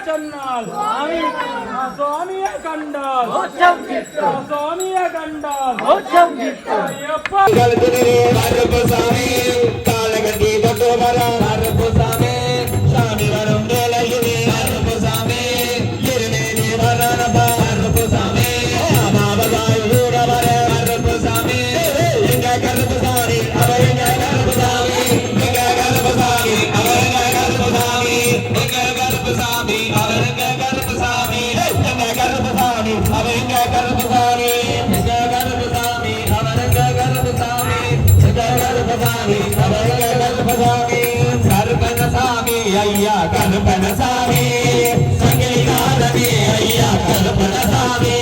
சொன்னால் சுவாமியை கண்டால் சுவாமியை கண்டால் காலகட்டி கொண்டு வர சாமி சாமி வரும் வேலையிலே சாமி இருநேனி வரணப்பா சாமி மாபதாய் ஊர வர சாமி எங்க கருப்பு சாமி அவர் எங்க கருப்பு சாமி எங்க கருப்பு சாமி அவர் எங்க கருப்பு சாமி எங்க கருப்பு சாமி அவர் எங்க கருப்பு சாமி எங்க கருப்பு சாமி அவர் எங்க கருப்பு சாமி எங்க கருப்பு சாமி அவர் எங்க கருப்பு சாமி எங்க கருப்பு சாமி அவர் எங்க கருப்பு சாமி கருப்பணசாமி ஐயா கருப்பணசாமி சங்கிலிநாதனே ஐயா கருப்பணசாமி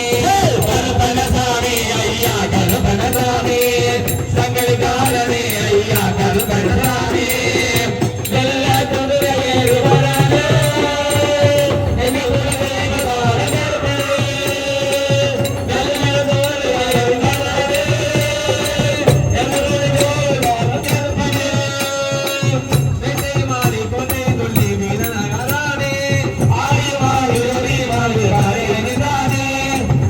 கருப்பணசாமி ஐயா கருப்பணசாமி சங்கிலிநாதனே ஐயா கருப்பணசாமி எல்லா குதிரையேறி வரானே என்ன குதிரையேறி வரானே நல்ல குதிரையேறி வரானே என்ன குதிரையேறி வரானே வெற்றி மாறி கொண்டே துள்ளி வீரனாரானே ஆடி வாடி ஓடி வாடி வாடி தானே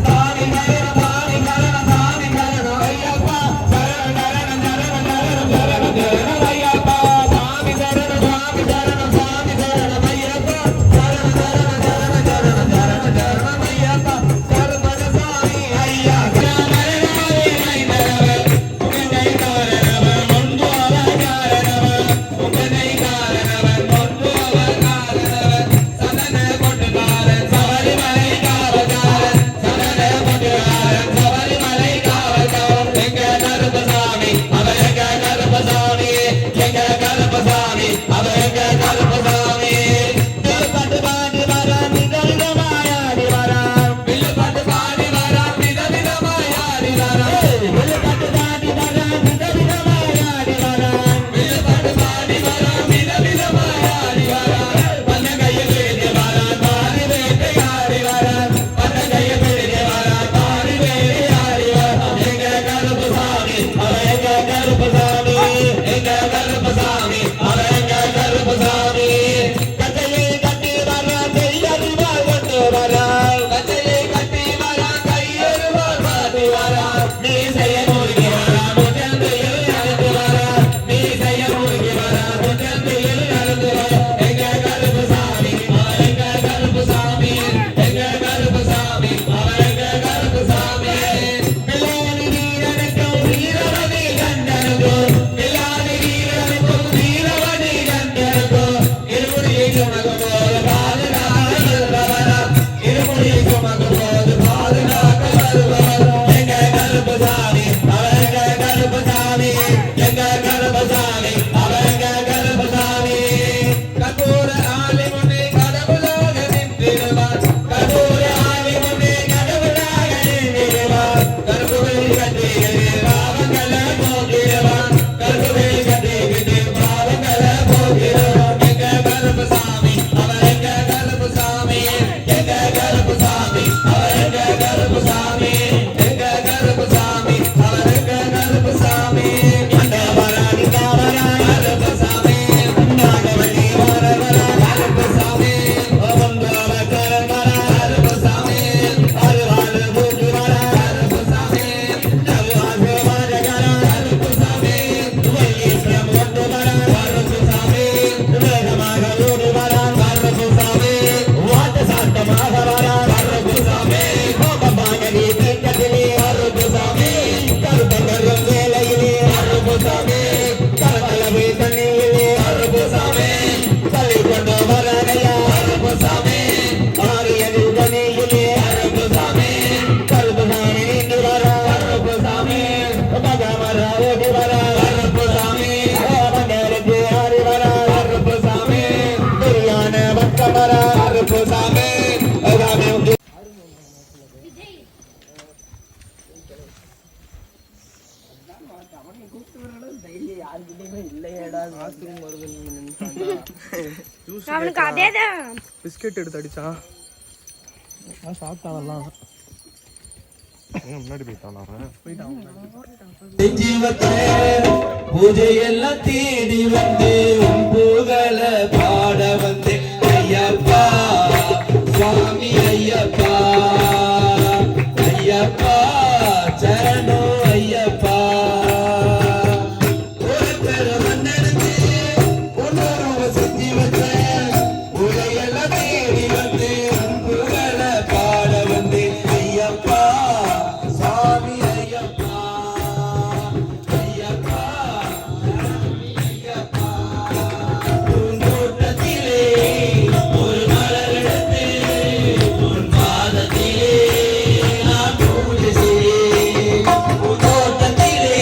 சாமி கரண சாமி கரண சாமி கரண ஐயப்பா சரண சரண சரண சரண சரண ஐயப்பா சாமி சரண சாமி சரண சாமி சரண ஐயப்பா சரண சரண சரண சரண சரண சரண ஐயப்பா கருப்பண சாமி ஐயா கரணாரே ஐந்தரவர் உங்கனை காரணவர் முன்பு அவர் காரணவர் உங்கனை காரணவர் முன்பு அவர் காரணவர் சதன கொண்டுகாரன் சபரிமலை காவல்காரன் சதன கொண்டுகாரன் சபரிமலை காவல்காரன் எங்க கருப்பசாமி அவர் எங்க கருப்பசாமி எங்க கருப்பசாமி அவர் எங்க கருப்பசாமி வில்லுப்பட்டு பாடி வரான் விதவிதமாயாடி வரான் வில்லுப்பட்டு பாடி வரான் விதவிதமாயாடி வரான் வில்லுப்பட்டு பாடி வரான் விதவிதமாயாடி வரான் வில்லுப்பட்டு பாடி வரான் விதவிதமாயாடி வரான் பன்ன கையில் பிடித்து வரான் பாரி வேட்டையாடி வரான் பன்ன கையில் பிடித்து வரான் பாரி வேட்டையாடி வரான் எங்க கருப்பசாமி அவர் எங்க கருப்பசாமி எங்க கருப்பசாமி அவர் எங்க கருப்பசாமி கட்டையை கட்டி வரான் கையறிவாள் கொண்டு வரான் கட்டையை கட்டி வரான் கையறிவாள் மாட்டி வரான் நீ செய்ய மூழ்கி வரான் முற்றந்தையில் நடந்து வரான் நீ செய்ய மூழ்கி வரான் முற்றந்தையில் நடந்து வரான் எங்க கருப்பசாமி அவர் எங்க கருப்பசாமி எங்க கருப்பசாமி அவர் எங்க கருப்பசாமி பிள்ளாதி வீரனுக்கும் வீரவதி கண்டனுக்கும் பிள்ளாதி வீரனுக்கும் வீரவதி கண்டனுக்கும் இருமுடியை சுமக்கும் போது பாதுகாக்க வருபவரா இருமுடியை சுமக்கும் போது பாதுகாக்க வருபவரா எங்க கருப்பசாமி அவர் எங்க கருப்பசாமி எங்க கருப்பசாமி அவர் எங்க கருப்பசாமி கற்பூர ஆலி முன்னே கடவுளாக நின்றிடுவார் கற்பூர ஆலி முன்னே கடவுளாக நின்றிடுவார் கற்பூரை கட்டிக்கிட்டு பாவங்களை போக்கிடுவார் கற்பூரை கட்டிக்கிட்டு பாவங்களை போக்கிடுவார் எங்க கருப்பசாமி அவர் எங்க கருப்பசாமி எங்க கருப்பசாமி அவர் எங்க கருப்பசாமி எங்க கருப்பசாமி அவர் எங்க கருப்பசாமி அண்டவராணி காவராய் கருப்பசாமி நாகவழி வரவரா கருப்பசாமி வந்தவ கரவரா கருப்பசாமி அருவாளு பூஜு வரா கருப்பசாமி நல்வாசு வாஜகரா கருப்பசாமி வையீஸ்வரம் கொண்டு வரா கருப்பசாமி வேகமாக ஊடு வரா கருப்பசாமி வாட்ட சாட்டமாக வரா கருப்பசாமி கோபமாக நீ தீர்க்கத்திலே கருப்பசாமி கருப்பங்கரும் வேலையிலே கருப்பசாமி கரகலவை தண்ணியிலே கருப்பசாமி தள்ளி கொண்டு வரானையா கருப்பசாமி ஆரியது தண்ணியிலே கருப்பசாமி கருப்பசாமி நீண்டு வரா கருப்பசாமி மகமர ஓடி வரா கருப்பசாமி மண்டலத்து ஆடி வரா கருப்பசாமி துரியான பக்கம் வரா கருப்பசாமி அவனுக்கு அதேதான் பிஸ்கெட் எடுத்து அடிச்சான் சாப்பிட்டாவெல்லாம் முன்னாடி போயிட்டான் செஞ்சு வச்ச பூஜையெல்லாம் தேடி வந்து உன் புகழ பாட வந்து ஐயப்பா சுவாமி ஐயப்பா ஐயப்பா சரணோ ஐயப்பா ஒரு பெரு மன்னனுக்கு உன்னோருவ செஞ்சு வச்ச பூஜையெல்லாம் தேடி வந்து உன் புகழ பாட வந்து ஐயப்பா சுவாமி ஐயப்பா ஐயப்பா ஐயப்பா பூந்தோட்டத்திலே ஒரு மலர் எடுத்து உன் பாதத்திலே நான் பூஜை செய்தேன் பூந்தோட்டத்திலே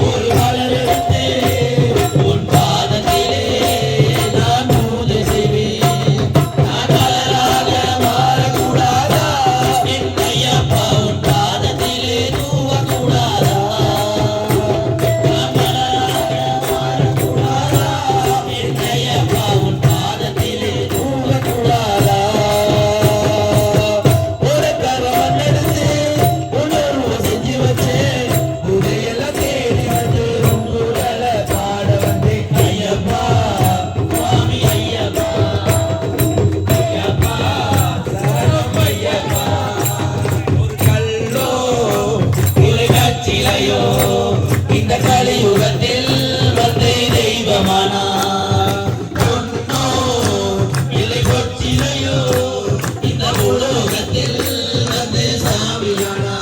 ஒரு மலர் எடுத்து உன் பாதத்திலே நான் பூஜை செய்வேன் நான் மலராக மாறக்கூடாதா என் ஐயப்பா உன் பாதத்திலே தூவக்கூடாதா நான் மலராக மாறக்கூடாதா என் ஐயப்பா உன் பாதத்திலே தூவக்கூடாதா ஒரு கரவன் எடுத்து உணர்வு செஞ்சு வச்சு உதையெல்லாம் தேடி வந்து உன் குரலை பாட வந்து ஐயப்பா சுவாமி ஐயப்பா ஐயப்பா சரணம் ஐயப்பா ஒரு கல்லோ இலை காட்சிலையோ இந்த கலியுகத்தில் வந்து தெய்வமானா பொன்னோ இலை கொச்சிலையோ இந்த உலோகத்தில் வந்து சாமியானா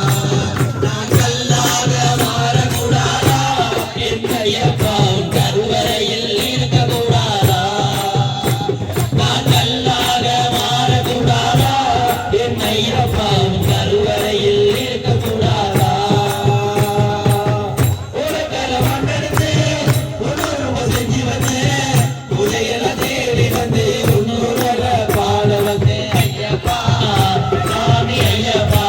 நான் கல்லாக மாறக்கூடாதா என் ஐயப்பா உன் கருவறையில் இருக்கக்கூடாதா நான் கல்லாக மாறக்கூடாதா என் ஐயப்பா உன் கருவறையில் இருக்கக்கூடாதா ஒரு கரவன் எடுத்து உணர்வு செஞ்சு வந்து பூஜையெல்லாம் தேடி வந்து உன்னோட பாட வந்து ஐயப்பா சாமி ஐயப்பா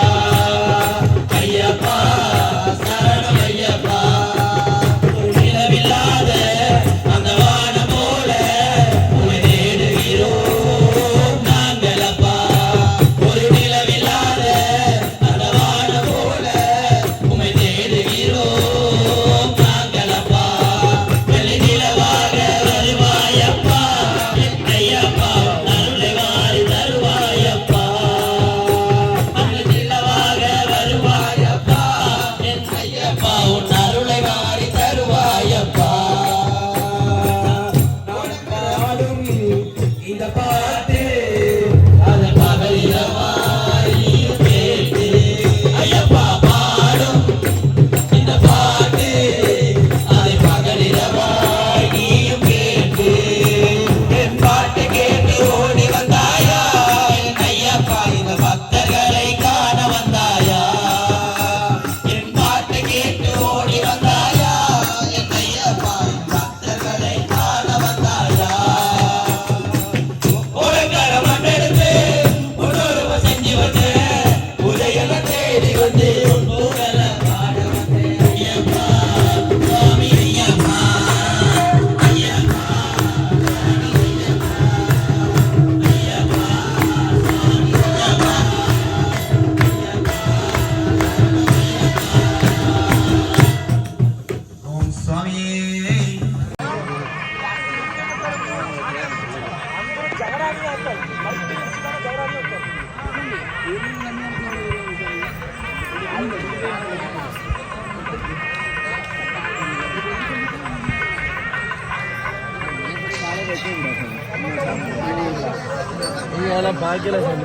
ஐயப்பா சரணம் ஐயப்பா ஒரு நிலவில்லாத அந்த வானம் போல உன்னை தேடுகிறோம் நாங்களப்பா ஒரு நிலவில்லாத அந்த வானம் போல உம்மை தேடுகிறோம் நாங்களப்பா வெள்ளி நிலவாக வருவாயப்பா என் ஐயப்பா அருளை வாரி தருவாயப்பா வெள்ளி நிலவாக வருவாயப்பா என் ஐயப்பா உன் அருளை வாரி தருவாயப்பா நாடும் இந்த பாட்டு அது பகலிரவாய் கேட்டு ஐயப்பா பாடும் இந்த பாட்டு அதை பகலிரவாய் நீயும் கேட்டு என் பாட்டு கேட்டு ஓடி வந்தாயா என் ஐயப்பா இந்த பக்தர்களை காண வந்தாயா என் பாட்டு கேட்டு ஓடி வந்தாயா என் ஐயப்பா இந்த பக்தர்களை காண வந்தாயா ஒரு கரவன் எடுத்து உணர்வு செஞ்சு வந்து பூஜையெல்லாம் தேடி வந்து உன் புகழ பாட வந்து ஐயப்பா சுவாமி ஐயப்பா ஐயப்பா ஐயப்பா சுவாமி ஐயப்பா ஓம் சுவாமியே நீங்க பாக்கல சாமி